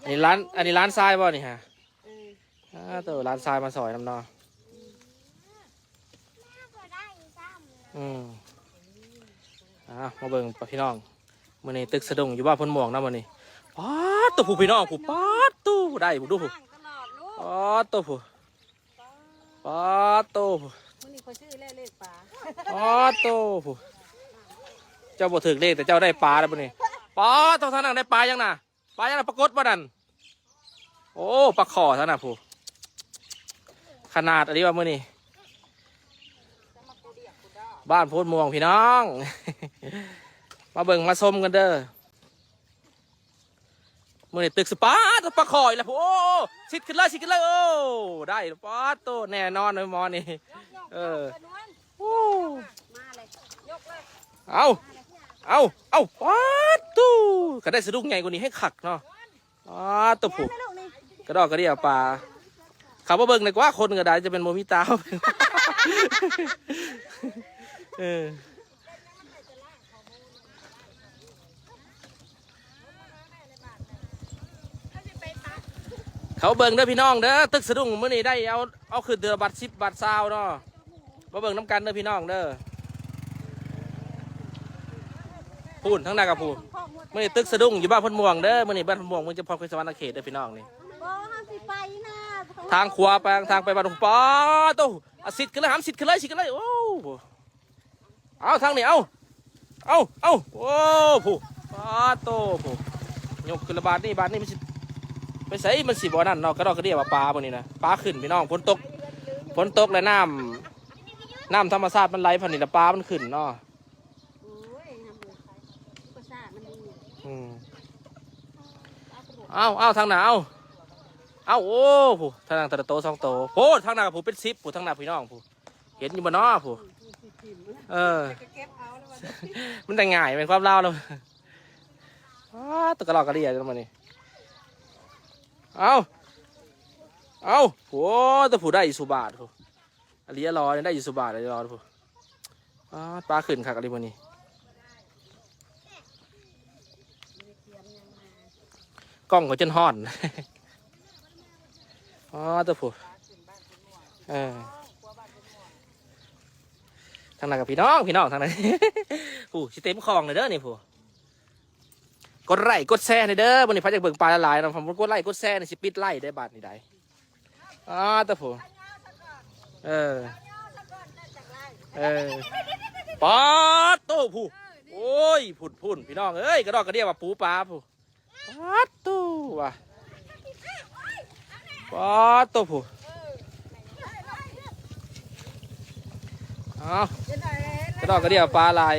อันนี้ร้านทรายบ่นี่ฮะตัวร้านทรายมาซอยน้ำนอมาเบิ่งพี่น้องมื้อนี้ตึกสะดุ้งอยู่บ้านพ้นหมวกนะมื้อนี้ป๊าดตัวผู้พี่น้องผู้ป๊าดตู้ได้ผู้ดูผู้ป๊าดตัวผู้ป๊าดตัวผู้มื้อนี้เขาชื่อเลขปลาป๊าดตัวผู้เจ้าบ่ถึกเลขแต่เจ้าได้ปลาแล้วมื้อนี้ป๊าดตัวท่านั่งได้ปลายังน่ะปลายังน่ะปรากฏบ่นั่นโอ้ปลาขอท่านน่ะผู้ขนาดอันนี้ว่ามื้อนี้บ้านโพดม่วงพี่น้อง มาเบิ่งมาชมกันเด้อมื่อนี้ตึกสปาร์ตปลาคอยแล้วโอ้สิขึ้นเลยโอ้ได้ปาร์ตโตแน่นอนเลยมอนี่โอ้เอาปาร์ตตู้ก็ได้สะดุ้งใหญ่กว่านี้ให้ขักเนาะปาร์ตตัวผูกกระดอกกระเดี่ยวปลาเขามาเบิ่งในกว่าคนก็ได้จะเป็นโมมิตาเขาเบิ่งเด้อพี่น้องเด้อตึกสะดุ้งมื้อนี้ได้เอาคืนเดือนบัตร10 บาท20เนาะมาเบิ่งน้ำกันเด้อพี่น้องเด้อพูนทั้งหน้ากับพูนมื้อนี้ตึกสะดุ้งอยู่บ้านพ้นม่วงเด้อมื้อนี้บ้านพ้นม่วงมึงจะพอคุยสวรรค์เขตเด้อพี่น้องนี่ทางขวาไปทางไปบ้านปอโตสิทธิ์ขึ้นเลยสิทธิ์ขึ้นเลยโอ้เอาทางนี้เอาโอ้ผู้ปอโตผู้ยกขึ้นละบาทนี่มันไปใส่มันสิบ่อนั่นเนาะก็ดอกกระเดียว่าปลาพวกนี้นะปลาขึ้นพี่น้องฝนตกแล้วน้ำธรรมชาติมันไหลผ่านนี่ละปลามันขึ้นเนาะเอาทางหนาเอาโอ้ผู้ทางหนาแต่โต2 โตโอ้ทางหนาผู้เป็น10ผู้ทางหนาพี่น้องผู้เห็นอยู่บนน้อผู้มันแต่ง่ายเป็นความเล่าแล้วตกกระดอกกระเดียจังมันนี่เอาโอ้แต่ผู้ได้สุบาทผู้อริยรอได้อยู่สุบาทอริยรอผู้ปลาขึ้นค่ะอะไรพวกนี้กล้องเขาจนห่อนแต่ผู้ทางไหนกับพี่น้องทางไหนผู้สิเต็มคลองเลยเด้อนี่ผู้กดไลค์กดแชร์ในเด้อวันนี้พัดจากเบิ่งปลาละลายนะผมกดไลค์กดแชร์ในสิปิดไลค์ได้บาทนี่ได้ตะผู้ปลาโตผู้โอ้ยพุ่นพี่น้องเอ้ยกระดอกกระเดียว่าปูปลาผู้ปลาโตว่ะปลาโตผู้กระดอกกระเดียปลาลาย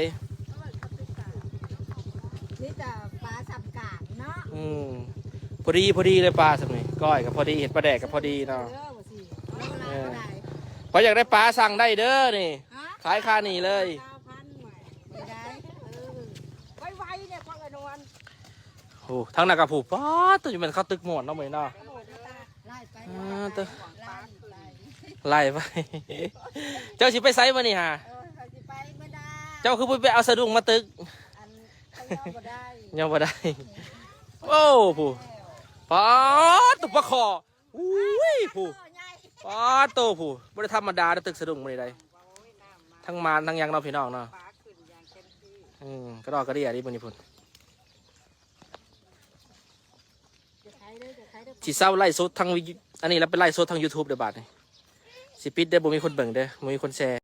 พอดีเลยปลาสักหน่อยก้อยกับพอดีเห็ดปลาแดกกับพอดีเนาะพออยากได้ปลาสั่งได้เด้อนี่ขายค่านี่เลยโอ้ทั้งนักกับผูกป้าตัวอยู่มันเข้าตึกหมดเนาะเหมือนเนาะไล่ไปเจ้าสิไปไซส์มานี่ฮะเจ้าคือไปเอาสะดุ้งมาตึกยังบ่ได้โอ้ผู้ปลาตัวปลาคออุ้ยผู้ปลาโตผู้ไม่ได้ธรรมดาตึกสะดุ้งมาเลยทั้งมารทั้งยังเราพี่น้องเนาะกระดอกกระเดียดิบุญญี่ปุ่นสีเศร้าไล่สดทางอันนี้แล้วเป็นไล่สดทาง YouTube เดี๋ยวบาทนี่สิปิดได้บ่มีคนเบิ่งเด้อบ่มีคนแชร์